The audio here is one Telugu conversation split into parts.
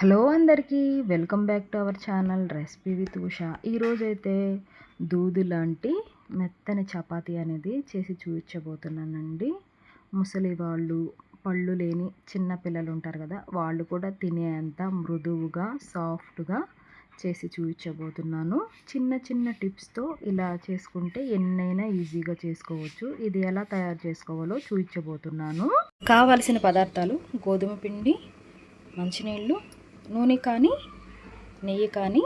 హలో అందరికీ welcome back to our channel recipe with Usha. ఈరోజైతే దూది లాంటి మెత్తని చపాతీ అనేది చేసి చూపించబోతున్నానండి. ముసలి వాళ్ళు, పళ్ళు లేని చిన్న పిల్లలు ఉంటారు కదా, వాళ్ళు కూడా తినేంత మృదువుగా సాఫ్ట్గా చేసి చూపించబోతున్నాను. చిన్న చిన్న టిప్స్తో ఇలా చేసుకుంటే ఎన్నైనా ఈజీగా చేసుకోవచ్చు. ఇది ఎలా తయారు చేసుకోవాలో చూపించబోతున్నాను. కావలసిన పదార్థాలు: గోధుమ పిండి, మంచినీళ్ళు, నూనె కానీ నెయ్యి కానీ,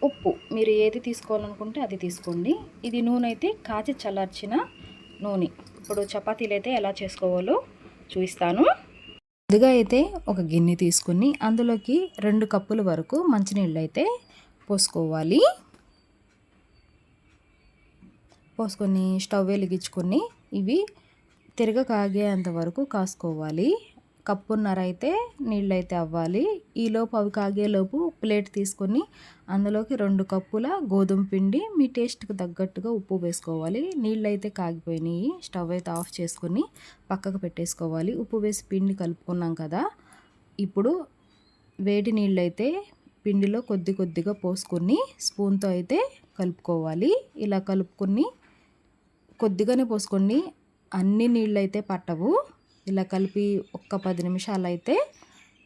ఉప్పు. మీరు ఏది తీసుకోవాలనుకుంటే అది తీసుకోండి. ఇది నూనె అయితే కాచి చల్లార్చిన నూనె. ఇప్పుడు చపాతీలు అయితే ఎలా చేసుకోవాలో చూపిస్తాను. ముందుగా అయితే ఒక గిన్నె తీసుకుని అందులోకి 2 కప్పుల వరకు మంచినీళ్ళు అయితే పోసుకోవాలి. పోసుకొని స్టవ్ వెలిగించుకొని ఇవి కాగేంత వరకు కాసుకోవాలి. కప్పున్నర అయితే నీళ్ళైతే అవ్వాలి. ఈలోపు అవి కాగేలోపు ప్లేట్ తీసుకొని అందులోకి 2 కప్పుల గోధుమ పిండి, మీ టేస్ట్కి తగ్గట్టుగా ఉప్పు వేసుకోవాలి. నీళ్ళు అయితే కాగిపోయినాయి. స్టవ్ అయితే ఆఫ్ చేసుకొని పక్కకు పెట్టేసుకోవాలి. ఉప్పు వేసి పిండి కలుపుకున్నాం కదా, ఇప్పుడు వేడి నీళ్ళు అయితే పిండిలో కొద్దిగా పోసుకొని స్పూన్తో అయితే కలుపుకోవాలి. ఇలా కలుపుకొని కొద్దిగానే పోసుకోండి, అన్ని నీళ్ళు అయితే పట్టవు. ఇలా కలిపి ఒక్క 10 నిమిషాలు అయితే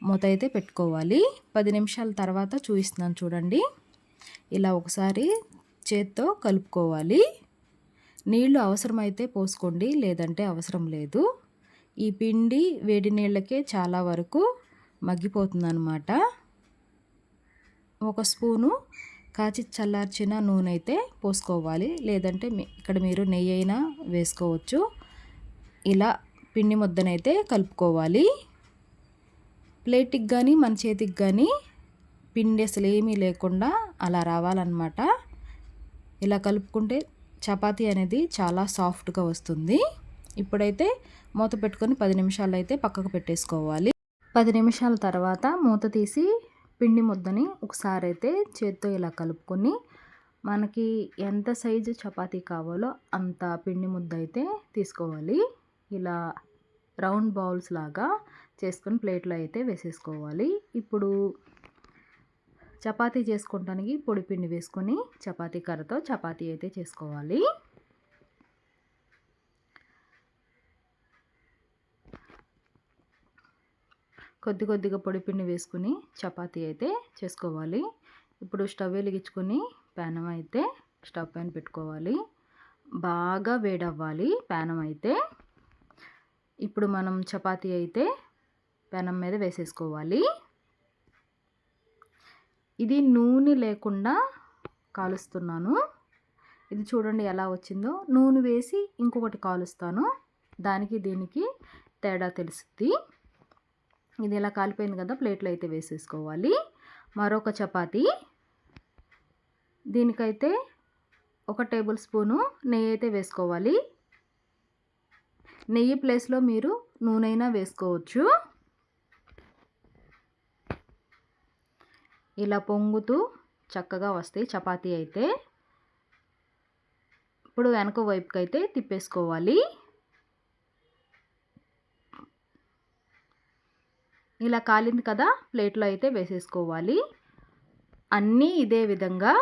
మూత అయితే పెట్టుకోవాలి. 10 నిమిషాల తర్వాత చూపిస్తున్నాను చూడండి. ఇలా ఒకసారి చేత్తో కలుపుకోవాలి. నీళ్లు అవసరమైతే పోసుకోండి, లేదంటే అవసరం లేదు. ఈ పిండి వేడి నీళ్ళకే చాలా వరకు మగ్గిపోతుందన్నమాట. ఒక స్పూను కాచి చల్లార్చిన నూనె అయితే పోసుకోవాలి, లేదంటే ఇక్కడ మీరు నెయ్యి అయినా వేసుకోవచ్చు. ఇలా పిండి ముద్దనైతే కలుపుకోవాలి. ప్లేట్కి కానీ మన చేతికి కానీ పిండి అసలు ఏమీ లేకుండా అలా రావాలన్నమాట. ఇలా కలుపుకుంటే చపాతీ అనేది చాలా సాఫ్ట్గా వస్తుంది. ఇప్పుడైతే మూత పెట్టుకొని 10 నిమిషాలు అయితే పక్కకు పెట్టేసుకోవాలి. 10 నిమిషాల తర్వాత మూత తీసి పిండి ముద్దని ఒకసారి అయితే చేత్తో ఇలా కలుపుకొని మనకి ఎంత సైజు చపాతీ కావాలో అంత పిండి ముద్ద అయితే తీసుకోవాలి. ఇలా రౌండ్ బౌల్స్ లాగా చేసుకొని ప్లేట్లో అయితే వేసేసుకోవాలి. ఇప్పుడు చపాతీ చేసుకోవడానికి పొడి పిండి వేసుకొని చపాతీ కర్రతో చపాతీ అయితే చేసుకోవాలి. కొద్దిగా పొడి పిండి వేసుకుని చపాతీ అయితే చేసుకోవాలి. ఇప్పుడు స్టవ్ వెలిగించుకొని పెనం అయితే స్టవ్ పైన పెట్టుకోవాలి. బాగా వేడవ్వాలి పెనం అయితే. ఇప్పుడు మనం చపాతీ అయితే పెనం మీద వేసేసుకోవాలి. ఇది నూనె లేకుండా కాలుస్తున్నాను. ఇది చూడండి ఎలా వచ్చిందో. నూనె వేసి ఇంకొకటి కాలుస్తాను, దానికి దీనికి తేడా తెలుస్తుంది. ఇది ఇలా కాలిపోయింది కదా, ప్లేట్లో అయితే వేసేసుకోవాలి. మరొక చపాతీ, దీనికైతే 1 టేబుల్ స్పూను నెయ్యి అయితే వేసుకోవాలి. నెయ్యి ప్లేస్లో మీరు నూనె అయినా వేసుకోవచ్చు. ఇలా పొంగుతూ చక్కగా వస్తాయి చపాతీ అయితే. ఇప్పుడు వెనక వైపుకి అయితే తిప్పేసుకోవాలి. ఇలా కాలింది కదా, ప్లేట్లో అయితే వేసేసుకోవాలి. అన్నీ ఇదే విధంగా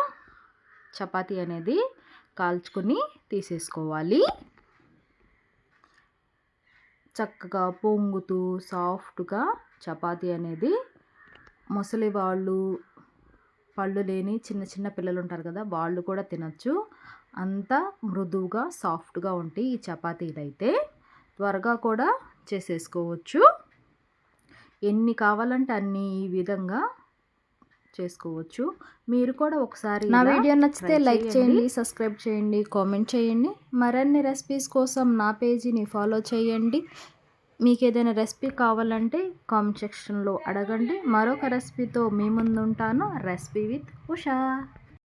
చపాతీ అనేది కాల్చుకొని తీసేసుకోవాలి. చక్కగా పొంగుతూ సాఫ్ట్గా చపాతీ అనేది ముసలి వాళ్ళు, పళ్ళు లేని చిన్న పిల్లలు ఉంటారు కదా, వాళ్ళు కూడా తినచ్చు. అంత మృదువుగా సాఫ్ట్గా ఉంటాయి ఈ చపాతీలు అయితే. త్వరగా కూడా చేసేసుకోవచ్చు. ఎన్ని కావాలంటే అన్ని ఈ విధంగా చేసుకోవచ్చు. మీరు కూడా ఒకసారి నా వీడియో నచ్చితే లైక్ చేయండి, సబ్స్క్రైబ్ చేయండి, కామెంట్ చేయండి. మరిన్ని రెసిపీస్ కోసం నా పేజీని ఫాలో చేయండి. మీకు ఏదైనా రెసిపీ కావాలంటే కామెంట్ సెక్షన్లో అడగండి. మరొక రెసిపీతో మీ ముందు ఉంటాను. Recipe with Usha.